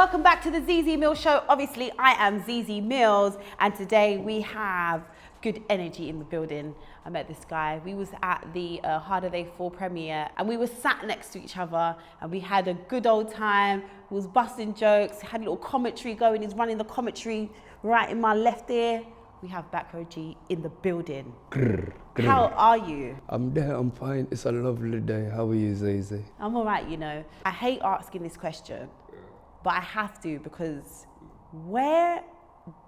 welcome back to the ZEZE MILLZ show. Obviously, I am ZEZE MILLZ, and today we have good energy in the building. I met this guy. We was at the Harder Day 4 premiere, and we were sat next to each other, and we had a good old time. We was busting jokes, had a little commentary going. He's running the commentary right in my left ear. We have Backroad Gee in the building. How are you? I'm there, I'm fine. It's a lovely day. How are you, ZEZE? I'm all right, you know. I hate asking this question, but I have to, because where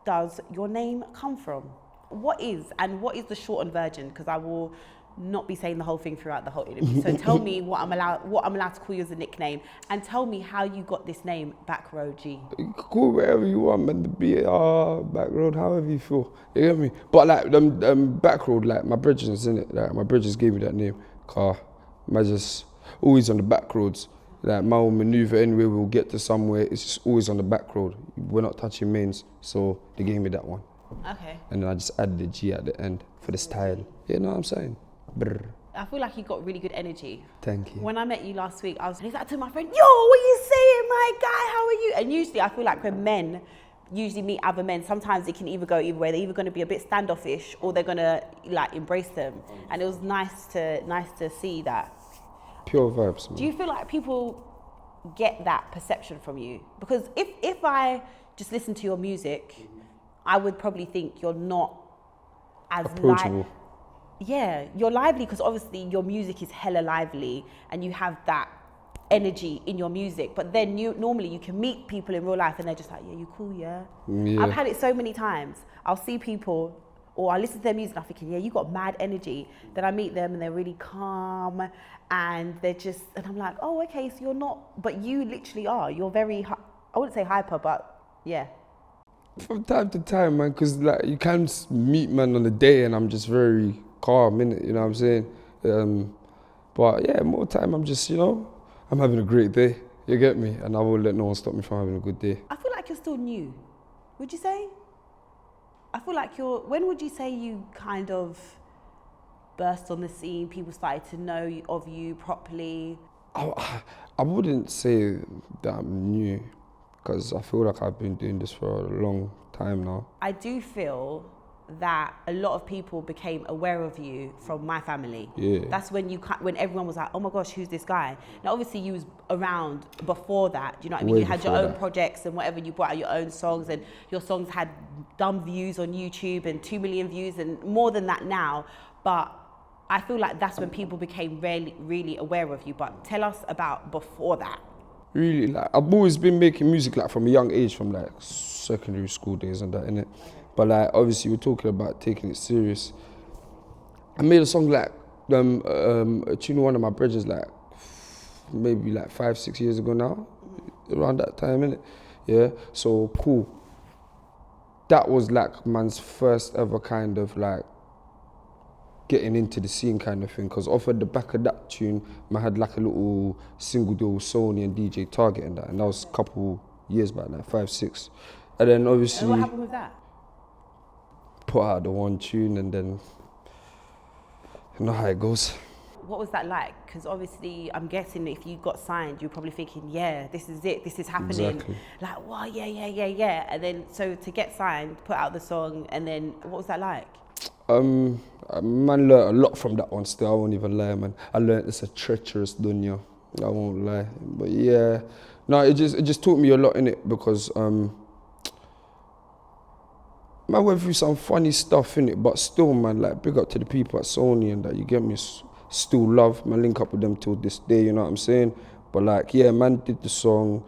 does your name come from? What is the shortened version? Because I will not be saying the whole thing throughout the whole interview. So tell me what I'm allowed to call you as a nickname, and tell me how you got this name, Backroad Gee. Call wherever you want, man. The BAR, Backroad, however you feel. You get me? But like Backroad, like my bridges, innit? Like my bridges gave me that name. Car, I just always on the back roads. Like my own maneuver anywhere, we'll get to somewhere. It's just always on the back road. We're not touching mains, so they gave me that one. Okay. And then I just added the G at the end for the style. You know what I'm saying? Brr. I feel like you got really good energy. Thank you. When I met you last week, I told my friend, yo, what are you saying, my guy? How are you? And usually I feel like when men usually meet other men, sometimes it can either go either way. They're either going to be a bit standoffish or they're going to like embrace them. And it was nice to see that. Pure vibes, man. Do you feel like people get that perception from you? Because if I just listen to your music, I would probably think you're not as approachable. Yeah, you're lively because obviously your music is hella lively and you have that energy in your music. But then normally you can meet people in real life and they're just like, yeah, you cool, yeah? I've had it so many times. I'll see people or I listen to their music and I'm thinking, yeah, you got mad energy. Then I meet them and they're really calm and they're just, and I'm like, oh, okay, so you're not, but you literally are. You're very, I wouldn't say hyper, but yeah. From time to time, man, because like you can meet man on the day and I'm just very calm, innit, you know what I'm saying? But yeah, more time I'm just, you know, I'm having a great day, you get me? And I won't let no one stop me from having a good day. I feel like you're still new, would you say? I feel like when would you say you kind of burst on the scene, people started to know of you properly? I wouldn't say that I'm new, because I feel like I've been doing this for a long time now. I do feel that a lot of people became aware of you from my family. Yeah. That's when everyone was like, oh my gosh, who's this guy? Now obviously you was around before that, do you know what I mean? You had your own projects and whatever, you brought out your own songs and your songs had dumb views on YouTube and 2 million views and more than that now. But I feel like that's when people became really aware of you. But tell us about before that. Really, like I've always been making music like from a young age, from like secondary school days and that, innit? But like obviously we're talking about taking it serious. I made a song like a tune one of my bridges like maybe like 5-6 years ago now, around that time, innit? Yeah, so cool. That was like man's first ever kind of like getting into the scene kind of thing, because off at the back of that tune, I had like a little single deal with Sony and DJ Target and that was a couple years back, like 5-6. And then obviously... And what happened with that? Put out the one tune and then, you know how it goes. What was that like? Because obviously, I'm guessing if you got signed, you're probably thinking, yeah, this is it, this is happening. Exactly. Like, wow, yeah. And then, so to get signed, put out the song, and then what was that like? Man learned a lot from that one still, I won't even lie, man. I learned it's a treacherous dunya, I won't lie. But yeah, no, it just taught me a lot in it because man went through some funny stuff in it, but still, man, like big up to the people at Sony and that, you get me, still love, man, link up with them till this day, you know what I'm saying? But like, yeah, man did the song,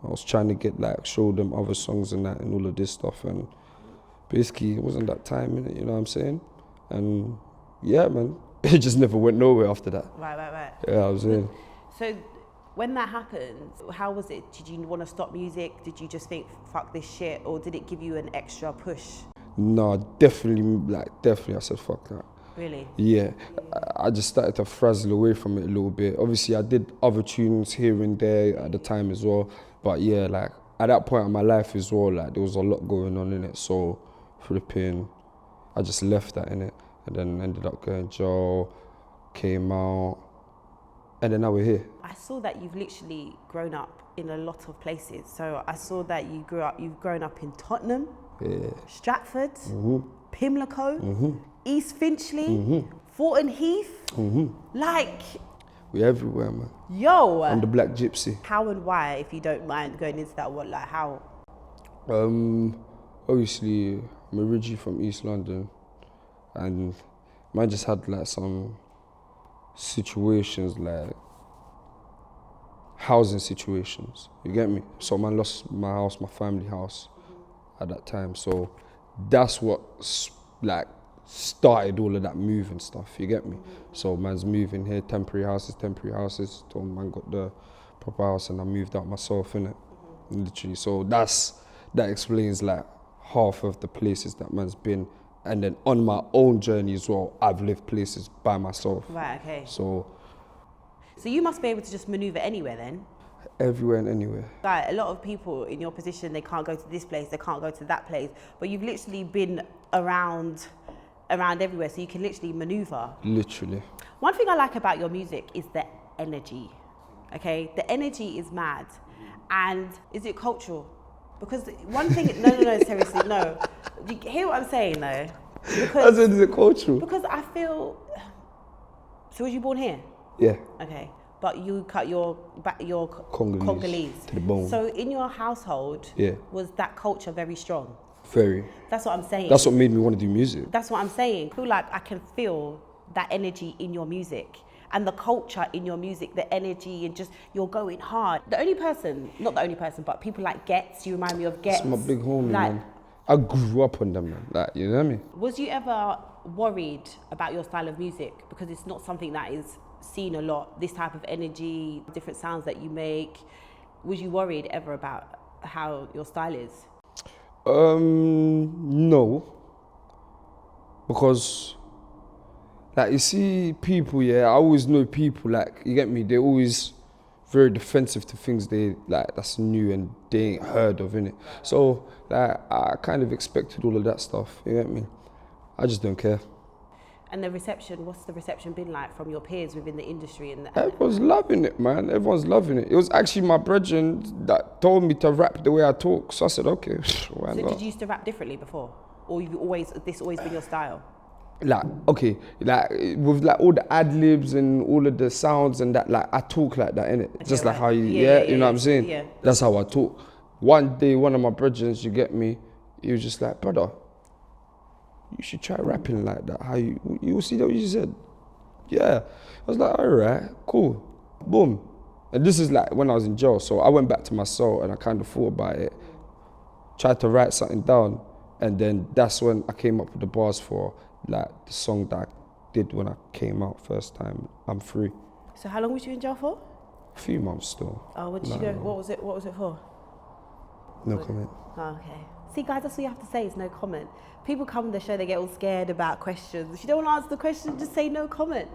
I was trying to get like, show them other songs and that and all of this stuff, and basically it wasn't that time in it, you know what I'm saying? And yeah, man, it just never went nowhere after that. Right. Yeah, I was in. So when that happened, how was it? Did you want to stop music? Did you just think, fuck this shit? Or did it give you an extra push? No, definitely I said fuck that. Really? Yeah, I just started to frazzle away from it a little bit. Obviously I did other tunes here and there at the time as well. But yeah, like at that point in my life as well, like there was a lot going on in it. So flipping, I just left that in it and then ended up going jail, came out, and then now we're here. I saw that you've literally grown up in a lot of places. So I saw that you've grown up in Tottenham, Stratford, Pimlico, East Finchley, Thornton Heath. Like, We're everywhere, man. yo, I'm the Black Gypsy. how and why, if you don't mind going into that, what, like how? Obviously, I'm originally from East London, and man just had like some situations, like housing situations. You get me? So man lost my house, my family house, at that time. So that's what like started all of that moving stuff. You get me? So man's moving here, temporary houses. Till man got the proper house, and I moved out myself, innit? Literally. So that explains like half of the places that man's been. And then on my own journey as well, I've lived places by myself. Right, okay. So you must be able to just maneuver anywhere then? everywhere and anywhere. Like, a lot of people in your position, they can't go to this place, they can't go to that place, but you've literally been around everywhere, so you can literally maneuver. Literally. One thing I like about your music is the energy, okay? The energy is mad. And is it cultural? Because one thing, no, seriously, no. You hear what I'm saying though? As in, is it cultural? Because I feel, so was you born here? Yeah. Okay, but you cut your Congolese to the bone. So in your household, Yeah. was that culture very strong? Very. That's what I'm saying. That's what made me want to do music. That's what I'm saying. I feel like I can feel that energy in your music and the culture in your music, the energy, and just you're going hard. Not the only person, but people like Gets, you remind me of Gets. That's my big homie, like, man. I grew up on them, man. Like, you know what I mean? Was you ever worried about your style of music? Because it's not something that is seen a lot, this type of energy, different sounds that you make. Was you worried ever about how your style is? No. Because, like, you see people, I always know people, like, you get me, they're always very defensive to things that's new and they ain't heard of, innit? So, like, I kind of expected all of that stuff, you get me? I just don't care. And the reception, what's the reception been like from your peers within the industry? Everyone's loving it, man. Everyone's loving it. It was actually my brethren that told me to rap the way I talk. So I said, okay, why not? So did you used to rap differently before? Or this always been your style? Like, okay, like with like all the ad-libs and all of the sounds and that, like I talk like that, innit? Okay, just like how you, you know what I'm saying? Yeah. That's how I talk. One day, one of my brethren, you get me, he was just like, brother, you should try rapping like that. How you see that what you said? Yeah. I was like, all right, cool, boom. And this is like when I was in jail. So I went back to my cell and I kind of thought about it, tried to write something down. And then that's when I came up with the bars for like the song that I did when I came out first time, I'm Free. So how long was you in jail for? A few months still. Oh, where did you go? What was it for? No comment. Oh, okay. See, guys, that's what you have to say, is no comment. People come on the show, they get all scared about questions. If you don't want to answer the question, just say no comment.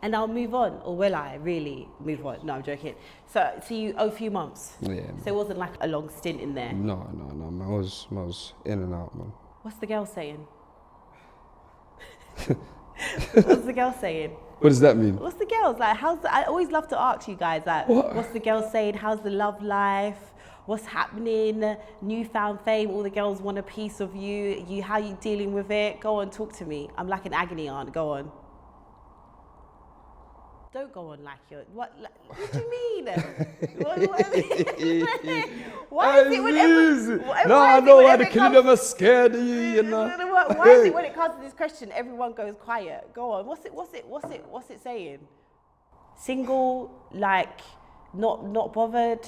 And I'll move on. Or will I really move on? No, I'm joking. So you, a few months? Yeah. So it wasn't like a long stint in there? No, man. I was in and out, man. What's the girl saying? What's the girl saying? What does that mean? What's the girls like? I always love to ask you guys, like, what's the girl saying? How's the love life? What's happening? Newfound fame. All the girls want a piece of you. How you dealing with it? Go on, talk to me. I'm like an agony aunt. Go on. Don't go on like you're. What do you mean? Why is it whenever? No, I know why the killing them are scared of you, you know. Why is it when it comes to this question, everyone goes quiet? Go on. What's it saying? Single, like, not bothered.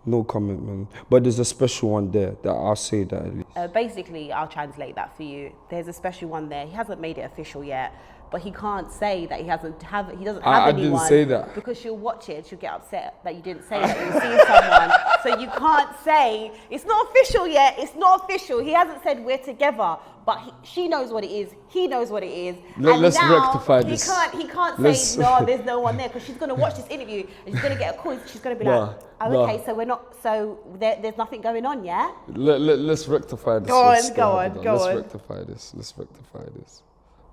No comment, man. But there's a special one there that I'll say that at least. Basically, I'll translate that for you. There's a special one there. He hasn't made it official yet, but he can't say that he doesn't have anyone. I didn't say that. Because she'll watch it and she'll get upset that you didn't say that you were seeing someone. So you can't say, it's not official yet, it's not official. He hasn't said we're together, but she knows what it is, he knows what it is. Let's rectify this. He can't say, no, there's no one there, because she's going to watch this interview and she's going to get a call. She's going to be like, okay, so we're not, so there's nothing going on, yeah? Let's rectify this. Go on. Let's rectify this.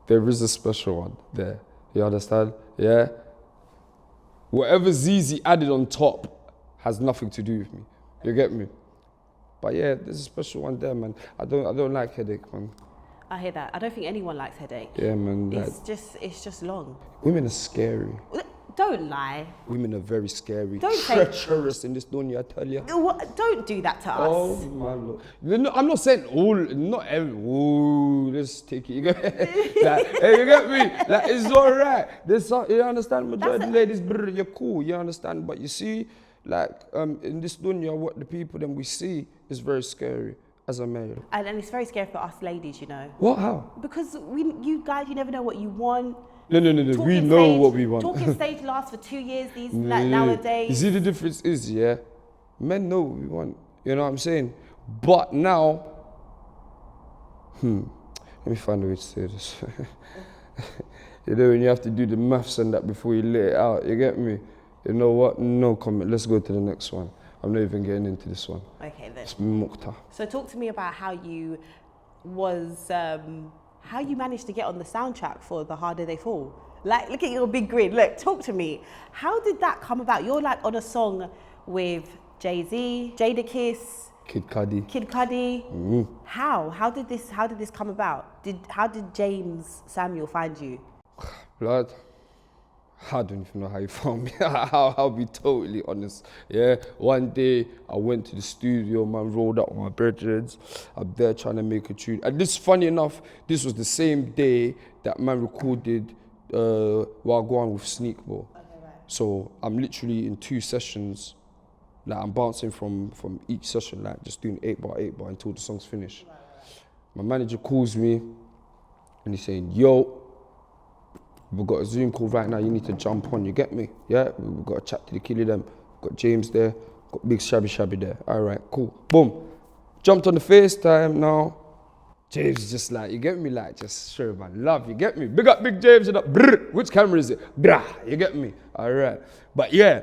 There is a special one there. You understand? Yeah? Whatever ZEZE added on top has nothing to do with me. You get me? But yeah, there's a special one there, man. I don't like Headache, man. I hear that. I don't think anyone likes Headache. Yeah, man. It's just long. Women are scary. Don't lie. Women are very scary. Don't treacherous in this dunya, I tell you. Don't do that to us. Oh my Lord. No, I'm not saying all, not every, ooh, let's take it. You get me? Like, hey, you get me? Like, it's all right. There's some, you understand? Majority of ladies, brr, you're cool, you understand? But you see, like, in this dunya, what the people that we see is very scary as a male. And it's very scary for us ladies, you know. What? How? Because you guys, you never know what you want. No. We know what we want. Talking stage lasts for 2 years nowadays. You see, the difference is, yeah, men know what we want. You know what I'm saying? But now, let me find a way to say this. You know, when you have to do the maths and that before you let it out, you get me? You know what? No comment. Let's go to the next one. I'm not even getting into this one. Okay then. It's Mukta. So talk to me about how you managed to get on the soundtrack for The Harder They Fall. Like, look at your big grin. Look, talk to me. How did that come about? You're like on a song with Jay-Z, Jadakiss, Kid Cudi. Mm-hmm. How did this come about? How did James Samuel find you? Blood, I don't even know how you found me. I'll be totally honest. Yeah, one day I went to the studio, man, rolled up with my brethren. I'm there trying to make a tune. And this, funny enough, this was the same day that man recorded Wagwan with Sneakball. Okay, right. So I'm literally in 2 sessions. Like, I'm bouncing from each session, like just doing 8 bar until the song's finished. Right. My manager calls me and he's saying, yo, we've got a Zoom call right now, you need to jump on, you get me? Yeah, we've got to chat to the kid of them. Got James there, got Big Shabby there. All right, cool. Boom. Jumped on the FaceTime now. James is just like, you get me? Like, just show my love, you get me? Big up Big James, brr, which camera is it? Brah, you get me? All right. But yeah,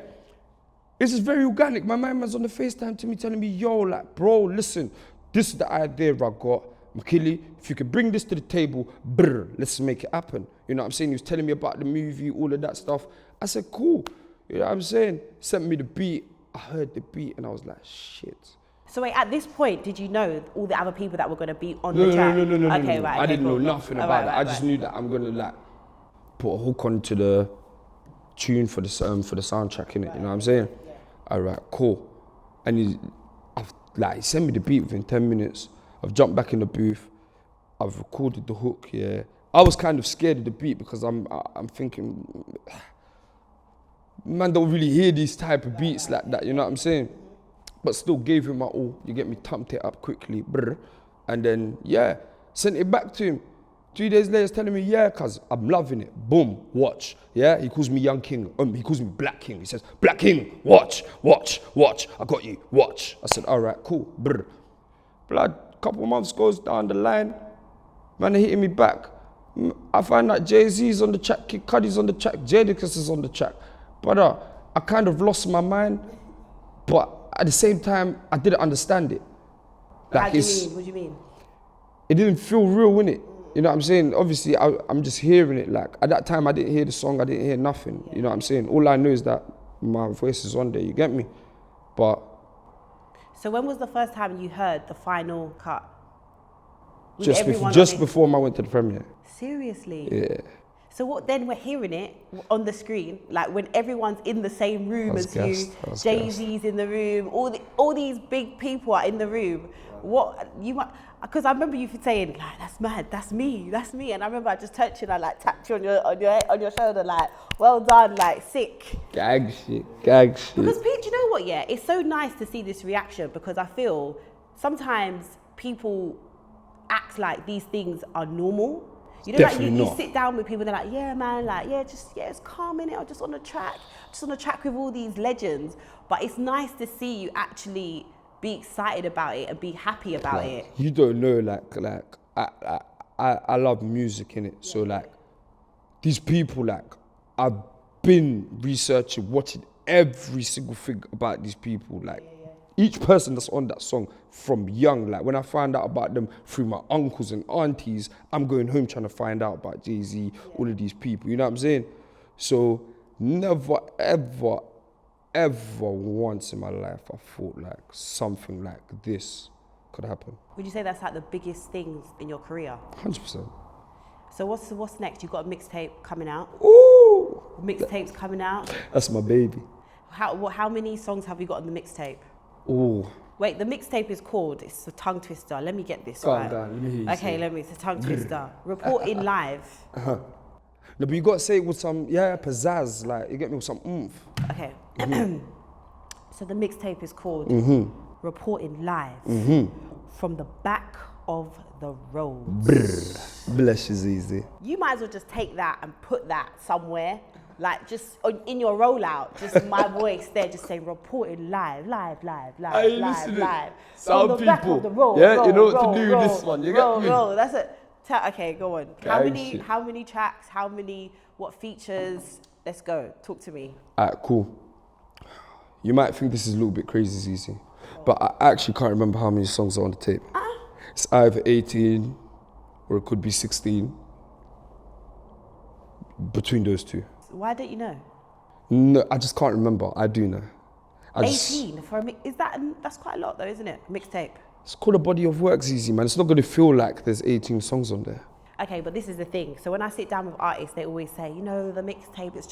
this is very organic. My man's on the FaceTime to me telling me, yo, like, bro, listen, this is the idea I got. Makili, if you could bring this to the table, brr, let's make it happen. You know what I'm saying? He was telling me about the movie, all of that stuff. I said, cool. You know what I'm saying? Sent me the beat. I heard the beat and I was like, shit. So wait, at this point, did you know all the other people that were going to be on the track? No. Okay, right. I didn't know nothing about it. I just knew that I'm going to like put a hook onto the tune for the soundtrack, innit? Right. You know what I'm saying? Yeah. All right, cool. And he sent me the beat within 10 minutes. I've jumped back in the booth. I've recorded the hook, yeah. I was kind of scared of the beat because I'm thinking, man don't really hear these type of beats like that, you know what I'm saying? But still gave him my all, you get me, thumped it up quickly, brr. And then, yeah, sent it back to him. 2 days later, he's telling me, yeah, cuz I'm loving it. Boom, watch. Yeah, he calls me Young King. He calls me Black King. He says, Black King, watch. I got you, watch. I said, all right, cool, brr. Blood, couple months goes down the line, man, they're hitting me back. I find that Jay-Z's on the track, Kid Cudi's on the track, Jadakiss is on the track. But I kind of lost my mind, but at the same time, I didn't understand it. Like, how do you mean? What do you mean? It didn't feel real, innit? You know what I'm saying? Obviously, I'm just hearing it. Like, at that time, I didn't hear the song, I didn't hear nothing. Yeah. You know what I'm saying? All I know is that my voice is on there, you get me? But... So when was the first time you heard the final cut? Just before I went to the premiere. Seriously? Yeah. So what then we're hearing it on the screen, like when everyone's in the same room as you, Jay-Z's in the room, all these big people are in the room. What you might, because I remember you saying, like, that's mad, that's me. And I remember I just touched you and I like tapped you on your shoulder, like, well done, like, sick. Gag shit. Because Pete, do you know what, yeah? It's so nice to see this reaction because I feel sometimes people act like these things are normal. You know, Definitely like you not. sit down with people, they're like, yeah, man, like, it's calm, innit? I'm just on the track with all these legends. But it's nice to see you actually be excited about it and be happy about it. You don't know, like I love music, innit? So like, these people, like, I've been researching, watching every single thing about these people, like, each person that's on that song from young, like when I find out about them through my uncles and aunties, I'm going home trying to find out about Jay-Z, all of these people, you know what I'm saying? So Never, ever once in my life I thought like something like this could happen. Would you say that's like the biggest things in your career? 100%. So what's next? You've got a mixtape coming out. Ooh! Mixtape's coming out. That's my baby. How many songs have you got on the mixtape? Ooh. Wait, the mixtape is called, it's a tongue twister. Let me get this Calm right. down, let me hear you say it. it's a tongue twister. Reporting live. No, but you gotta say it with some, pizzazz, like, you get me, with some oomph. Okay. So the mixtape is called Reporting Live from the back of the road. Bless you, ZEZE. You might as well just take that and put that somewhere, like just in your rollout, just my voice there, just saying reporting live. Some from the back people, of the road. you know what to do with this one, you get me? That's it. Okay, go on. How many tracks? What features? Let's go. Talk to me. Alright, cool. You might think this is a little bit crazy, ZEZE, but I actually can't remember how many songs are on the tape. It's either 18 or it could be 16. Between those two. Why don't you know? No, I just can't remember. I do know. 18 for that's quite a lot though, isn't it? Mixtape. It's called a body of work, ZEZE, man. It's not going to feel like there's 18 songs on there. Okay, but this is the thing. So when I sit down with artists, they always say, the mixtape, it's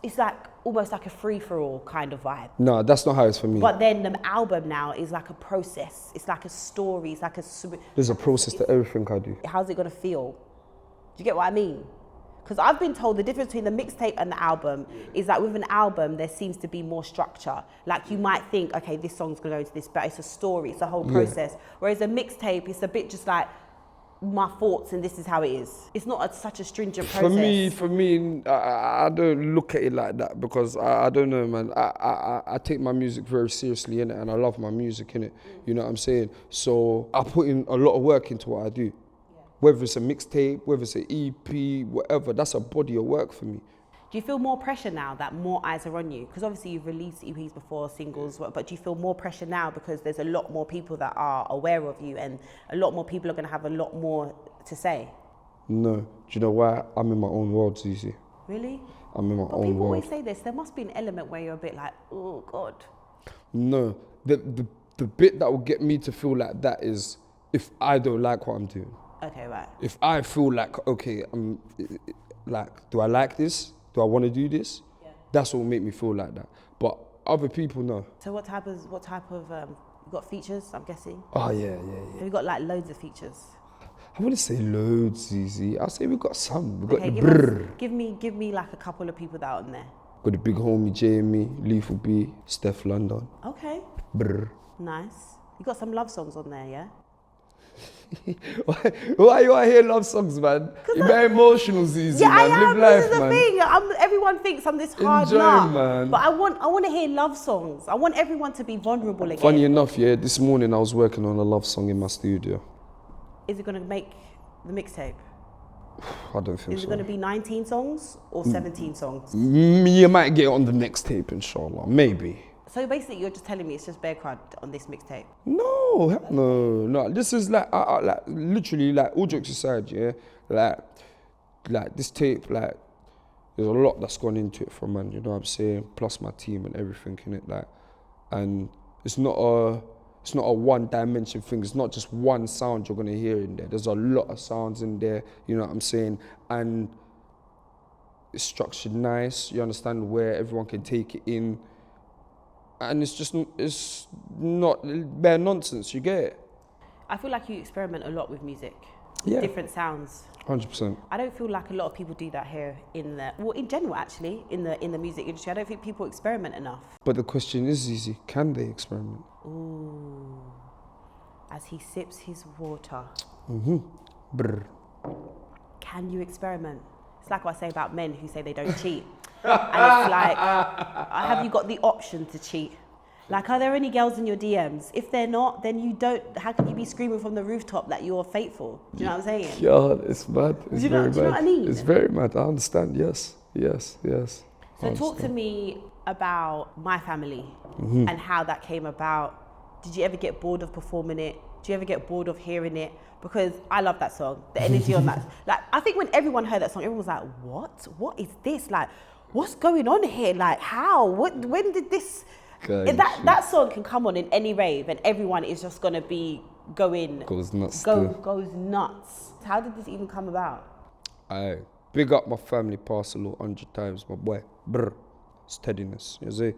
it's like almost like a free-for-all kind of vibe. No, that's not how it's for me. But then the album now is like a process. It's like a story. It's like There's a process to everything I do. How's it gonna feel? Do you get what I mean? Because I've been told the difference between the mixtape and the album is that with an album, there seems to be more structure. Like you might think, okay, this song's gonna go into this, but it's a story, it's a whole process. Whereas a mixtape, it's a bit just like, my thoughts and this is how it is. It's not such a stringent process. For me, I don't look at it like that because I don't know, man. I take my music very seriously, innit, and I love my music, innit. You know what I'm saying? So I put in a lot of work into what I do. Whether it's a mixtape, whether it's an EP, whatever, that's a body of work for me. Do you feel more pressure now that more eyes are on you? Because obviously you've released EPs before, singles, but do you feel more pressure now because there's a lot more people that are aware of you and a lot more people are going to have a lot more to say? No. Do you know why? I'm in my own world, ZEZE. Really? I'm in my own world. People always say this. There must be an element where you're a bit like, oh, God. No. The bit that will get me to feel like that is if I don't like what I'm doing. Okay, right. If I feel like, okay, do I like this? Do I want to do this? Yeah. That's what will make me feel like that. But other people, no. So what type of you got features, I'm guessing? Oh, yeah. Have you got like loads of features? I wouldn't say loads, ZEZE. I'll say we've got some. We've got the brrr. Give me like a couple of people that are on there. Got the big homie, Jamie, Lethal B, Steph London. Okay. Brrr. Nice. You got some love songs on there, yeah? Why you want to hear love songs, man? You're very emotional, ZEZE, yeah, man. I am. Live life, this is the thing. Everyone thinks I'm this hard Enjoy, nut, man. but I want to hear love songs. I want everyone to be vulnerable again. Funny enough, this morning I was working on a love song in my studio. Is it going to make the mixtape? I don't think so. Is it going to be 19 songs or 17 songs? You might get it on the next tape, inshallah. Maybe. So basically, you're just telling me it's just Backroad on this mixtape? No. This is like literally, like, all jokes aside, yeah. Like this tape, like, there's a lot that's gone into it from, man. You know what I'm saying? Plus my team and everything in it, like, and it's not a one-dimension thing. It's not just one sound you're gonna hear in there. There's a lot of sounds in there. You know what I'm saying? And it's structured nice. You understand where everyone can take it in. And it's not bare nonsense, you get it? I feel like you experiment a lot with music. Yeah. Different sounds. 100%. I don't feel like a lot of people do that here in general actually, in the music industry. I don't think people experiment enough. But the question is, ZEZE, can they experiment? Ooh. As he sips his water. Brr. Can you experiment? It's like what I say about men who say they don't cheat. And it's like, have you got the option to cheat? Like, are there any girls in your DMs? If they're not, then you don't. How can you be screaming from the rooftop that you're faithful? Do you know what I'm saying? Yeah, it's mad. It's very mad. Do you know what I mean? It's very mad. I understand. Yes. So talk to me about My Family and how that came about. Did you ever get bored of performing it? Do you ever get bored of hearing it? Because I love that song, the energy on that. Like, I think when everyone heard that song, everyone was like, what? What is this? Like, what's going on here? Like, how? When did this? That song can come on in any rave and everyone is just gonna be goes nuts. Goes nuts. How did this even come about? I big up my family, pass a lot 100 times, my boy. Brr, steadiness. You see.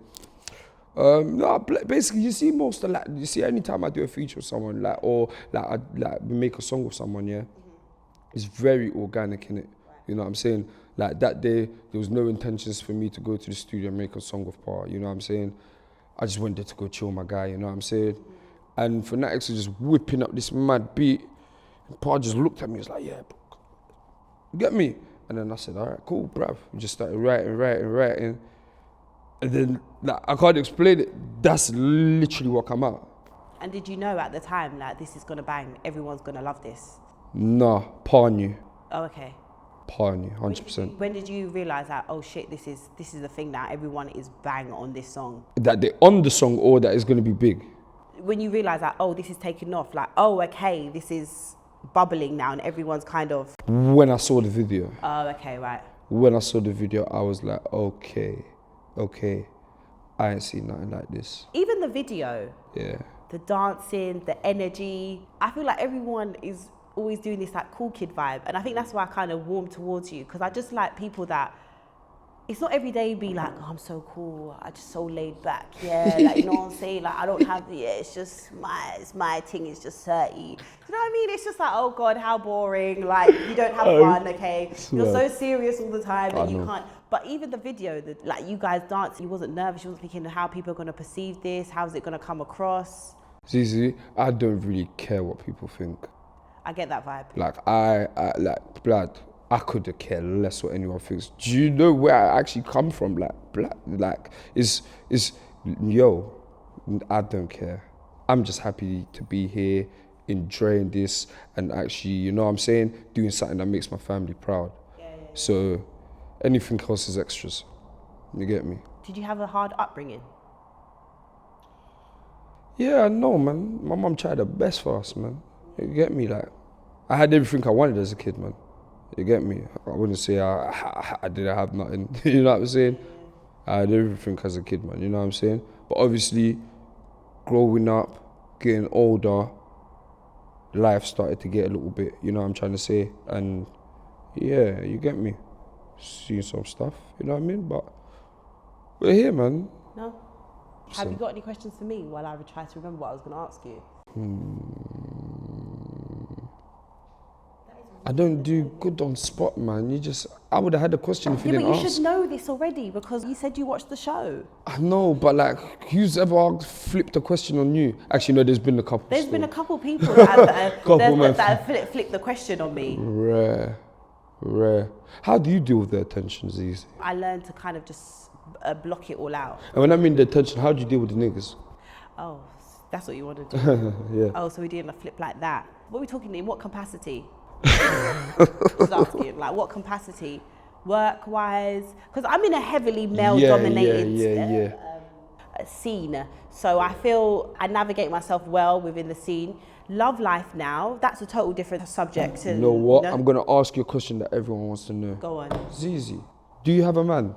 No, basically, you see most of like, you see anytime I do a feature with someone, like, or like I make a song with someone, yeah, it's very organic in it. You know what I'm saying? Like that day, there was no intentions for me to go to the studio and make a song with Pa. You know what I'm saying? I just went there to go chill my guy. You know what I'm saying? And Fanatics was just whipping up this mad beat. And Pa just looked at me. He was like, "Yeah, bro, get me." And then I said, "All right, cool, bruv." We just started writing. And then, like, I can't explain it. That's literally what came out. And did you know at the time, like, this is gonna bang, everyone's gonna love this? Nah, Pa knew. Oh, okay. Pa knew, 100%. When did you realize that, oh shit, this is the thing now, everyone is bang on this song? That they're on the song or that it's gonna be big? When you realize that, oh, this is taking off, like, oh, okay, this is bubbling now and everyone's kind of... When I saw the video. Oh, okay, right. When I saw the video, I was like, okay, I ain't seen nothing like this. Even the video. Yeah. The dancing, the energy. I feel like everyone is always doing this like cool kid vibe. And I think that's why I kind of warm towards you. Because I just like people that, it's not every day be like, oh, I'm so cool. I just so laid back. Yeah, like, you know what I'm saying? Like, I don't have the, it's just my thing is just 30. You know what I mean? It's just like, oh God, how boring. Like, you don't have fun, okay? You're so serious all the time and you can't. But even the video, like you guys danced, you wasn't nervous. You wasn't thinking how people are going to perceive this. How's it going to come across? ZEZE, I don't really care what people think. I get that vibe. Like, I like, blood. I could care less what anyone thinks. Do you know where I actually come from? Like, yo, I don't care. I'm just happy to be here, enjoying this, and actually, you know what I'm saying, doing something that makes my family proud. Yeah. So, anything else is extras. You get me? Did you have a hard upbringing? Yeah, no, man. My mum tried her best for us, man. You get me? Like, I had everything I wanted as a kid, man. You get me? I wouldn't say I didn't have nothing. You know what I'm saying? I had everything as a kid, man. You know what I'm saying? But obviously, growing up, getting older, life started to get a little bit, you know what I'm trying to say? And yeah, you get me? Seeing some stuff, you know what I mean? But we're here, man. No. Have you got any questions for me while I would try to remember what I was going to ask you? I don't do good on spot, man. I would have had a question if you didn't ask. But you should know this already because you said you watched the show. I know, but like, who's ever flipped a question on you? Actually, no, there's been a couple. There's been a couple people that have flipped the question on me. Rare. How do you deal with the attention, ZEZE? I learned to kind of just block it all out. And when I mean the attention, how do you deal with the niggas? Oh, that's what you want to do? Yeah. Oh, so we're doing a flip like that. What are we talking in? What capacity? Just asking, like what capacity? Work-wise? Because I'm in a heavily male-dominated scene. So I feel I navigate myself well within the scene. Love life now, that's a total different subject. You know what? I'm going to ask you a question that everyone wants to know. Go on. ZEZE, do you have a man?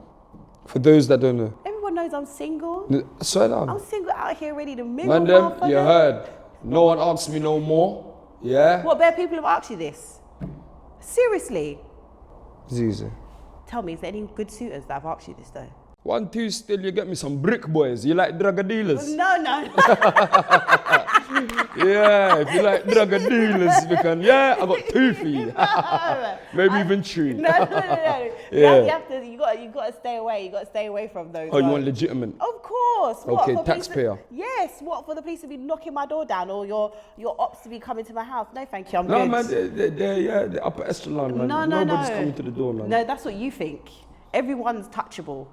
For those that don't know. Everyone knows I'm single. Swear down. I'm single out here ready to mingle. Man, them, you heard. No one asks me no more. Yeah? What, bare people have asked you this? Seriously? ZEZE. Tell me, is there any good suitors that have asked you this though? 1, 2, still you get me some brick boys. You like drug dealers? No. Yeah, if you like drug dealers, we can. Yeah, I got 2 for you. Maybe even 3. No. Yeah. You got to stay away. You got to stay away from those. Oh, you want legitimate? Of course. Okay, taxpayer. Yes. What, for the police to be knocking my door down or your ops to be coming to my house? No, thank you. I'm good. No, man. They're upper echelon, man. Nobody's coming to the door, man. No, that's what you think. Everyone's touchable.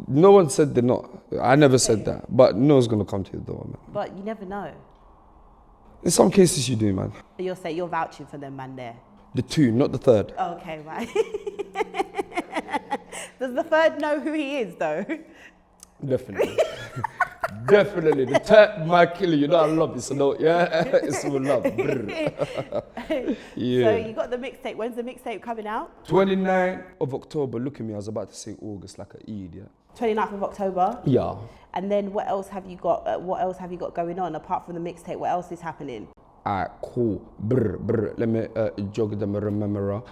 No one said they're not. I never said that. But no one's going to come to your door, man. But you never know. In some cases you do, man. You're vouching for them, man, there. The 2, not the 3rd. Oh, okay, right. Does the 3rd know who he is, though? Definitely. Definitely. The tap my killer. You know I love it. So no, yeah, it's all love. Yeah. So you got the mixtape. When's the mixtape coming out? 29th of October. Look at me. I was about to say August, like a Eid. Yeah. 29th of October. Yeah. And then what else have you got? What else have you got going on apart from the mixtape? What else is happening? Alright, cool. Let me jog them remember.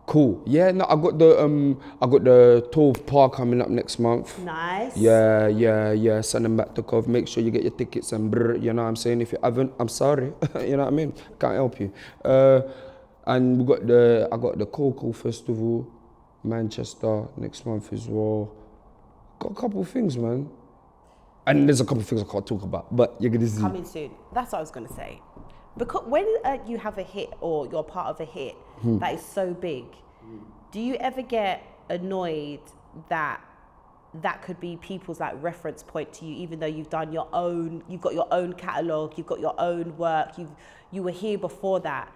Cool. Yeah, no, I got the 12th Park coming up next month. Nice. Yeah. Send them back to Cove. Make sure you get your tickets and you know what I'm saying? If you haven't, I'm sorry. You know what I mean? Can't help you. And I got the Cocoa Festival, Manchester next month as well. Got a couple of things, man. And there's a couple of things I can't talk about, but you're gonna see. Coming soon. That's what I was gonna say. Because when you have a hit or you're part of a hit that is so big, do you ever get annoyed that could be people's like reference point to you, even though you've got your own catalogue, you've got your own work, you were here before that?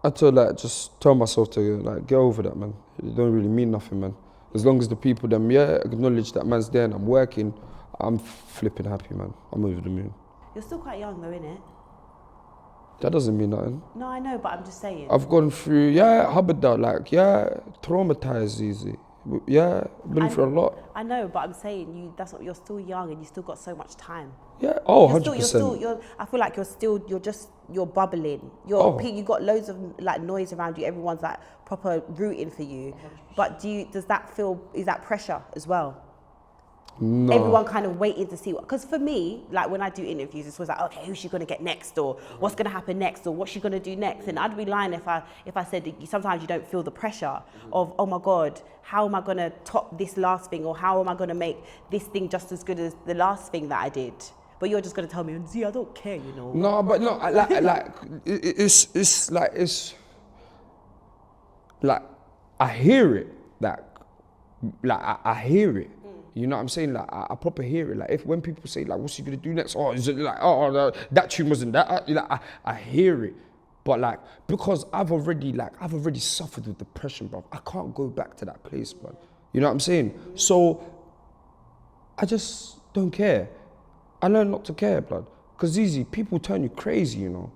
I just tell myself to like get over that, man. It don't really mean nothing, man. As long as the people acknowledge that man's there and I'm working, I'm flipping happy, man. I'm over the moon. You're still quite young though, innit? That doesn't mean nothing. No, I know, but I'm just saying. I've gone through, traumatized easy. Yeah, been through a lot. I know, but I'm saying you're still young and you still got so much time. Yeah, 100%. I feel like you're bubbling. You got loads of like noise around you. Everyone's like proper rooting for you. 100%. But is that pressure as well? No. Everyone kind of waiting to see because for me, like when I do interviews, it's always like, okay, who's she gonna get next, or what's gonna happen next, or what's she gonna do next? And I'd be lying if I said that sometimes you don't feel the pressure of, oh my God, how am I gonna top this last thing, or how am I gonna make this thing just as good as the last thing that I did? But you're just gonna tell me, Z, I don't care, you know. No, but no, it's like I hear it, I hear it. You know what I'm saying? Like I proper hear it. Like when people say like, "What's he gonna do next?" Oh, is it like, no, that tune wasn't that? I hear it, but like because I've already suffered with depression, bro. I can't go back to that place, man. You know what I'm saying? So I just don't care. I learned not to care, blood. Cause easy, people turn you crazy, you know.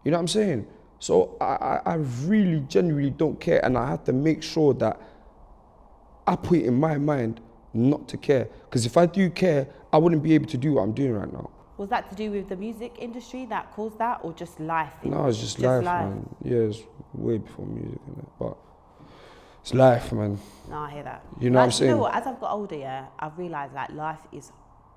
You know what I'm saying? So I really genuinely don't care, and I have to make sure that I put it in my mind not to care. Because if I do care, I wouldn't be able to do what I'm doing right now. Was that to do with the music industry that caused that, or just life? No, it's just life, man. Yeah, it's way before music, but it's life, man. No, I hear that. You know what I'm saying? You know what? As I've got older, I've realised that life is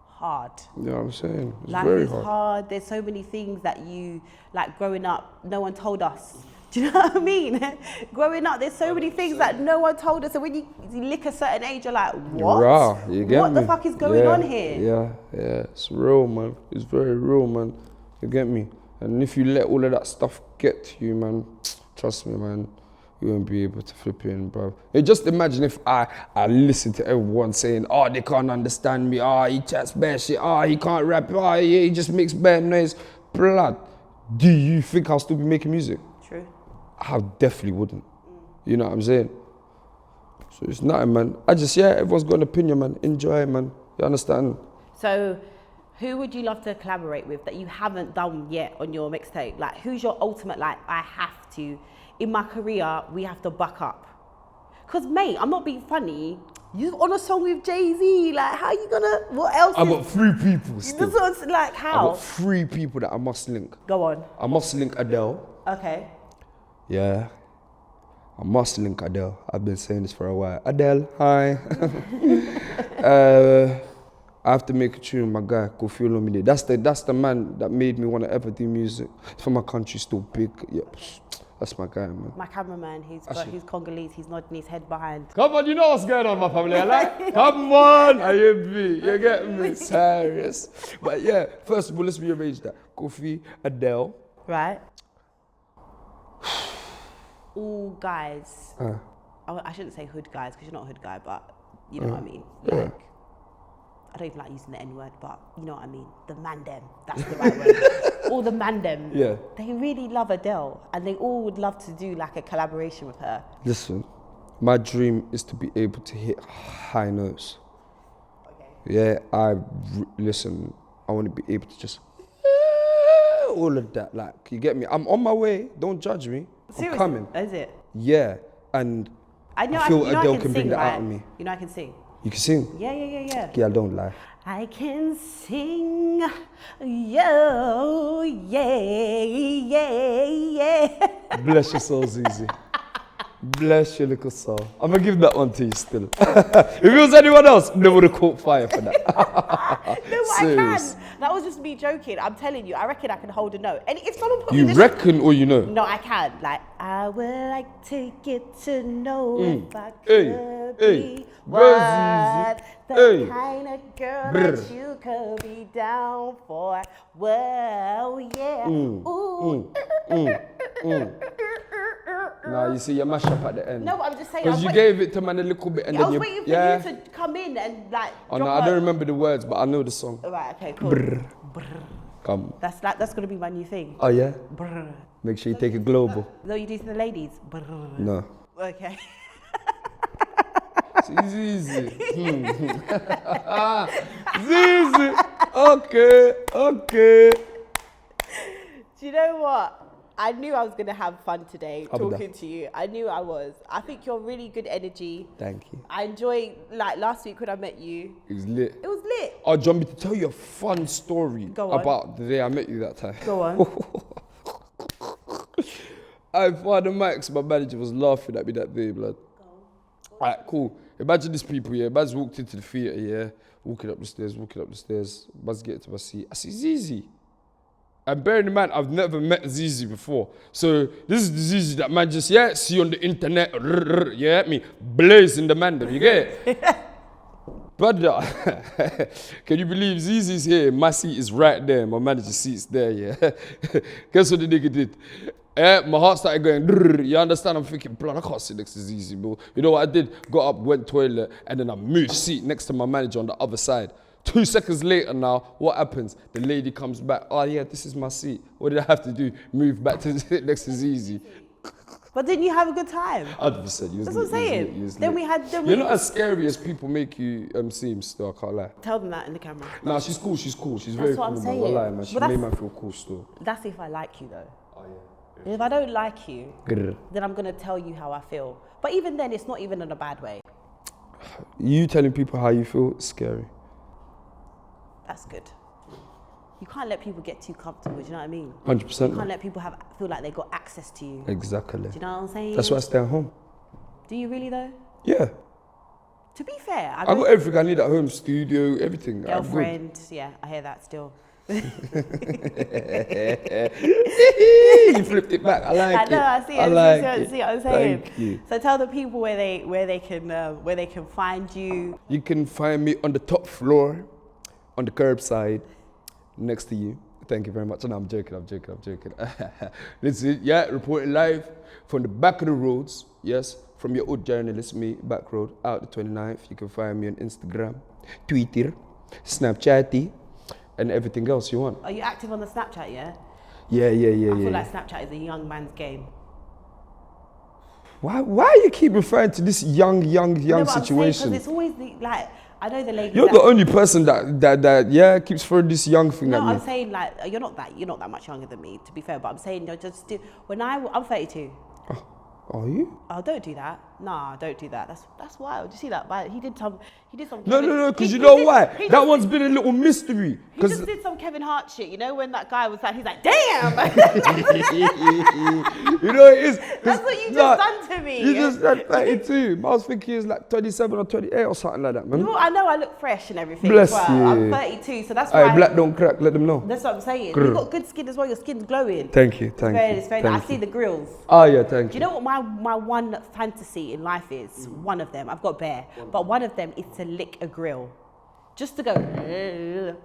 hard. You know what I'm saying? It's life very is hard. There's so many things that you, like growing up, no one told us. Do you know what I mean? Growing up, there's so many things that no one told us. So when you lick a certain age, you're like, what? You get what me? The fuck is going on here? Yeah. It's real, man. It's very real, man. You get me? And if you let all of that stuff get to you, man, trust me, man, you won't be able to flip it in, bro. Hey, just imagine if I listen to everyone saying, oh, they can't understand me. Oh, he chats bad shit. Oh, he can't rap. Oh, yeah, he just makes bad noise. Blood. Do you think I'll still be making music? True. I definitely wouldn't. You know what I'm saying? So it's nothing, man. Everyone's got an opinion, man. Enjoy it, man. You understand? So who would you love to collaborate with that you haven't done yet on your mixtape? Like, who's your ultimate, like, I have to, in my career, we have to buck up? Because, mate, I'm not being funny. You on a song with Jay-Z, like, how you gonna, what else? I've got 3 people still. Like, how? I've got 3 people that I must link. Go on. I must link Adele. Okay. Yeah, I must link Adele. I've been saying this for a while. Adele, hi. I have to make a tune with my guy, Kofi Olomide. That's the man that made me want to ever do music. For my country, still big. Yep, that's my guy, man. My cameraman, he's Congolese. He's nodding his head behind. Come on, you know what's going on, my family. Come on, are you me? You get me? Serious. But yeah, first of all, let's rearrange that. Kofi, Adele. Right. All guys, I shouldn't say hood guys because you're not a hood guy, but you know what I mean. Like, I don't even like using the N-word, but you know what I mean. The man dem, that's the right word. All the man dem, they really love Adele, and they all would love to do like a collaboration with her. Listen, my dream is to be able to hit high notes. Okay. Yeah, listen, I want to be able to just all of that. Like, you get me? I'm on my way. Don't judge me. Seriously? I'm coming. Is it? Yeah, and I feel Adele can bring that out of me. You know I can sing. You can sing? Yeah. Yeah, don't lie. I can sing, yo, yeah. Bless your soul, ZEZE. Bless your little soul. I'm gonna give that one to you still. If it was anyone else, they would have caught fire for that. No, I can. That was just me joking. I'm telling you, I reckon I can hold a note. And if someone put me You this, reckon or you know? no, I can. Like, I would like to get to know if I could be what the kind of girl that you could be down for. Well, yeah. Nah, you see, you mash up at the end. No, but I'm just saying. Because you gave it to man a little bit and I then was waiting for you to come in and like. Oh no, I don't remember the words, but I know the song. Right, okay, cool. Brr. Come. That's gonna be my new thing. Oh yeah? Brr. Make sure you take it global. No, you do to the ladies. Brr. No. Okay. ZEZE. ZEZE. Okay. Do you know what? I knew I was going to have fun today talking to you. I knew I was. I think you're really good energy. Thank you. I enjoyed, like last week when I met you. It was lit. It was lit. Oh, do you want me to tell you a fun story about the day I met you that time? Go on. I found the mics, my manager was laughing at me that day, blood. Alright, cool. Imagine these people, yeah. Baz walked into the theatre, yeah. Walking up the stairs. Baz get to my seat. I see ZEZE. And bearing in mind, I've never met ZEZE before. So this is the ZEZE that man just, see on the internet, yeah, me, blazing the man, you get it? Brother, can you believe ZEZE's here? My seat is right there. My manager's seat's there, yeah. Guess what the nigga did? My heart started going, you understand? I'm thinking, blood, I can't sit next to ZEZE, bro. You know what I did? Got up, went toilet, and then I moved seat next to my manager on the other side. 2 seconds later now, what happens? The lady comes back, oh yeah, this is my seat. What did I have to do? Move back to sit next to ZEZE. But didn't you have a good time? 100%. That's what I'm saying. You're not as scary as people make you seem still, I can't lie. Tell them that in the camera. Nah, she's cool. She's very cool. I'm saying. Wallahi, man. She made me feel cool still. That's if I like you though. Oh yeah. If I don't like you, then I'm gonna tell you how I feel. But even then, it's not even in a bad way. You telling people how you feel is scary. That's good. You can't let people get too comfortable, do you know what I mean? 100%. You can't let people feel like they got access to you. Exactly. Do you know what I'm saying? That's why I stay at home. Do you really though? Yeah. To be fair, I got everything I need at home, studio, everything. Girlfriend, yeah, I hear that still. You flipped it back. I like it. I see it. I see what I'm saying. Thank you. So tell the people where they can find you. You can find me on the top floor, on the curbside, next to you. Thank you very much. No, I'm joking. Listen, reporting live from the back of the roads. Yes, from your old journalist, me, Backroad, out the 29th. You can find me on Instagram, Twitter, Snapchat, and everything else you want. Are you active on the Snapchat, yeah? Yeah. I feel like Snapchat is a young man's game. Why you keep referring to this young situation? Because it's always I know the lady. You're the only person that keeps throwing this young thing at me. No, I'm saying you're not that much younger than me, to be fair. But I'm saying I'm 32. Are you? Oh, don't do that. Nah, don't do that. That's wild. Did you see that? He did some. No, because you know why? That one's been a little mystery. He just did some Kevin Hart shit. You know when that guy was he's like, damn. You know it is. That's what you just done to me. You just said 32. I was thinking he was like 27 or 28 or something like that, man. No, I know I look fresh and everything. Bless well. you. I'm 32, so that's why. Hey, black don't crack. Let them know. That's what I'm saying. You've got good skin as well. Your skin's glowing. Thank you. It's very nice. I see the grills. Oh yeah, thank you. Do you know what my one fantasy in life is? One of them. I've got bare, but one of them is to lick a grill. Just to go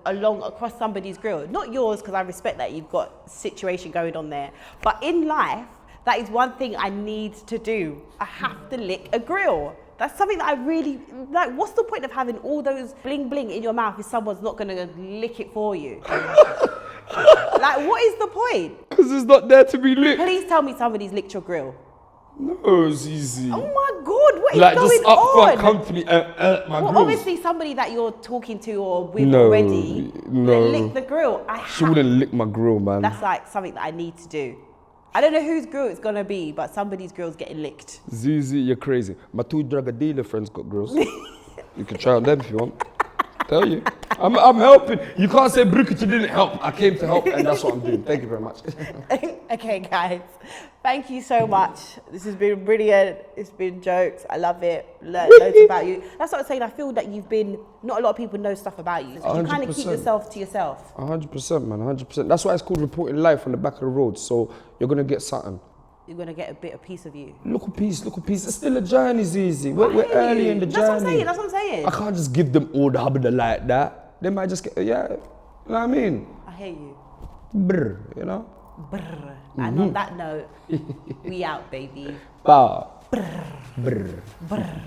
along across somebody's grill. Not yours, because I respect that you've got situation going on there. But in life, that is one thing I need to do. I have to lick a grill. That's something that I really, what's the point of having all those bling bling in your mouth if someone's not gonna lick it for you? What is the point? Because it's not there to be licked. Please tell me somebody's licked your grill. No, ZEZE. Oh my God, What is like going just upfront on? come to me, my Well, grills. obviously somebody that you're talking to or with No, already, no. then lick the grill. She wouldn't lick my grill, man. That's like something that I need to do. I don't know whose grill it's gonna be, but somebody's grill's getting licked. ZEZE, you're crazy. My 2 drug dealer friends got grills. You can try on them if you want. Tell you. I'm helping. You can't say Brukit didn't help. I came to help and that's what I'm doing. Thank you very much. Okay, guys. Thank you so much. This has been brilliant. It's been jokes. I love it. Learned loads about you. That's what I'm saying. I feel that you've been, not a lot of people know stuff about you. So you kind of keep yourself to yourself. 100%, man, 100%. That's why it's called reporting life on the back of the road. So you're going to get something. You're going to get a bit of piece of you. Little piece. It's still a journey, ZEZE. We're early in the journey. That's what I'm saying. I can't just give them all the hubba like that. They might just get, you know what I mean? I hear you. Brr, you know? Brr. And on that note, we out, baby. Bah. Brr. Brr. Brr.